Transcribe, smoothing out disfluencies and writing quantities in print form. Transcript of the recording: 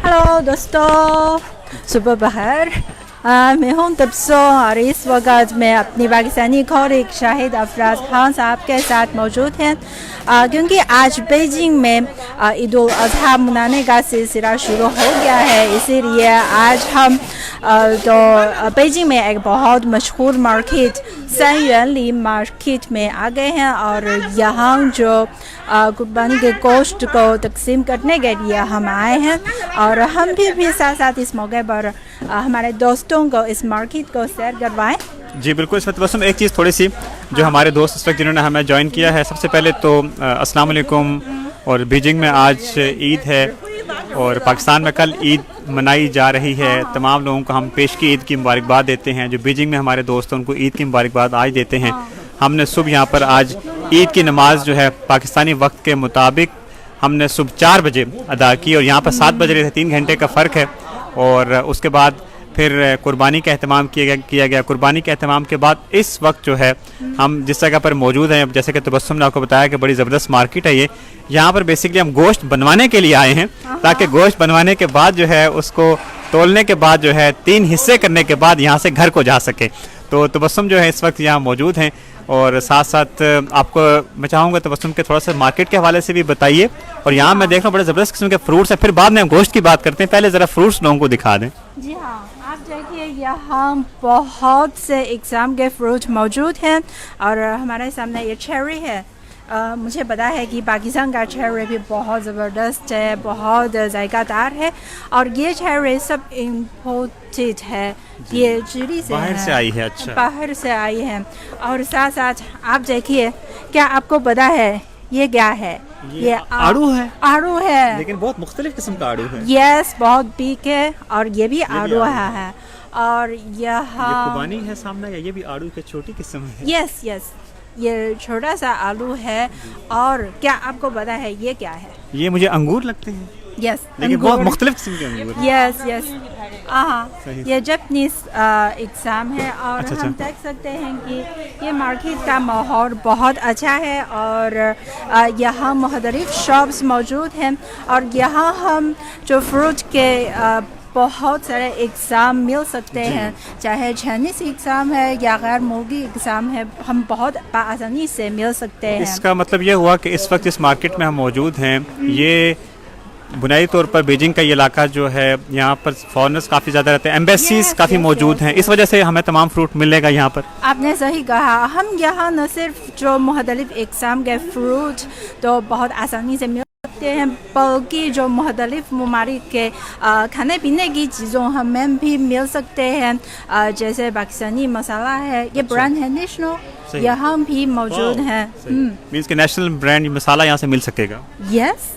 Hello दोस्तों, सुबह बखैर। मैं हूं तबसो और इस वक्त मैं अपनी पाकिस्तानी खोरिक शाहिद अफराज खान साहब के साथ मौजूद हैं, क्योंकि आज बीजिंग में ईद उल अज़हा मनाने का सिलसिला शुरू हो गया है। इसीलिए आज हम तो बीजिंग में एक बहुत मशहूर मार्केट सैयुआनली मार्केट में आ गए हैं और यहाँ जो कुर्बानी के गोश्त को तकसीम करने के लिए हम आए हैं और हम भी साथ साथ इस मौके पर हमारे दोस्तों को इस मार्केट को सैर करवाएं। जी बिल्कुल। इस वक्त एक चीज़ थोड़ी सी जो हमारे दोस्त इस वक्त जिन्होंने हमें ज्वाइन किया है, सबसे पहले तो अस्सलाम वालेकुम। और बीजिंग में आज ईद है और पाकिस्तान में कल ईद मनाई जा रही है। तमाम लोगों को हम पेश की ईद की मुबारकबाद देते हैं। जो बीजिंग में हमारे दोस्त हैं उनको ईद की मुबारकबाद आज देते हैं। हमने सुबह यहाँ पर आज ईद की नमाज जो है पाकिस्तानी वक्त के मुताबिक हमने सुबह 4 बजे अदा की और यहाँ पर 7 बज रहे थे, 3 घंटे का फ़र्क है। और उसके बाद फिर कुर्बानी का अहतमाम किया गया। कुर्बानी के अहतमाम के बाद इस वक्त जो है हम जिस जगह पर मौजूद हैं, जैसे कि तबस्सुम ने आपको बताया कि बड़ी ज़बरदस्त मार्केट है ये। यहाँ पर बेसिकली हम गोश्त बनवाने के लिए आए हैं, ताकि गोश्त बनवाने के बाद जो है उसको तोलने के बाद जो है 3 हिस्से करने के बाद यहाँ से घर को जा सके। तो तबस्सुम जो है इस वक्त यहाँ मौजूद हैं और साथ साथ आपको मैं चाहूँगा तबस्सुम के थोड़ा सा मार्केट के हवाले से भी बताइए। और यहाँ मैं देख रहा हूँ बड़े ज़बरदस्त किस्म के फ्रूट्स हैं, फिर बाद में हम गोश्त की बात करते हैं। पहले ज़रा फ्रूट्स लोगों को दिखा दें। जी हाँ, आप देखिए यहाँ बहुत से इकसाम के फ्रूट मौजूद हैं और हमारे सामने ये चेरी है। मुझे पता है कि पाकिस्तान का चेरी भी बहुत ज़बरदस्त है, बहुत जायकादार है और ये चेरी सब इम्पोर्टेड है, ये चिली से बाहर से आई है। अच्छा, बाहर से आई है। और साथ साथ आप देखिए, क्या आपको पता है ये क्या है? ये आड़ू है। आड़ू है, लेकिन बहुत मुख्तलिफ किस्म का आड़ू है। यस, बहुत बिग है और ये भी आड़ू है। और यहाँ कुर्बानी है सामने, या ये भी आड़ू की छोटी किस्म है? यस यस, ये छोटा सा आलू है। और क्या आपको पता है ये क्या है? ये मुझे अंगूर लगते हैं। यस, लेकिन बहुत मुख्तलिफ किस्म के अंगूर। यस यस, ये जापानीज एग्जाम है। और अच्छा, हम देख सकते हैं कि ये मार्केट का माहौल बहुत अच्छा है और यहाँ मुख्तलिफ शॉप्स मौजूद हैं और यहाँ हम जो फ्रूट के बहुत सारे एग्ज़ाम मिल सकते हैं, चाहे चाइनीज़ एग्ज़ाम है या गैर मुल्की एग्ज़ाम है, हम बहुत आसानी से मिल सकते हैं। इसका मतलब ये हुआ कि इस वक्त इस मार्केट में हम मौजूद हैं, ये बुनियादी तौर पर बीजिंग का ये इलाका जो है यहाँ पर फॉरेनर्स काफ़ी ज़्यादा रहते हैं, एम्बेसीज काफ़ी मौजूद हैं, इस वजह से हमें तमाम फ्रूट मिलेगा यहाँ पर। आपने सही कहा, हम यहाँ न सिर्फ जो मुख्तलिफ एग्ज़ाम के फ्रूट तो बहुत आसानी से मिल सकते हैं, बल्कि जो मुख्तलिफ ममालिक के खाने पीने की चीज़ों हमें भी मिल सकते हैं। जैसे पाकिस्तानी मसाला है, ये ब्रांड है नेशनल, यहाँ भी मौजूद है। मीन्स के नेशनल ब्रांड मसाला यहाँ से मिल सकेगा। यस।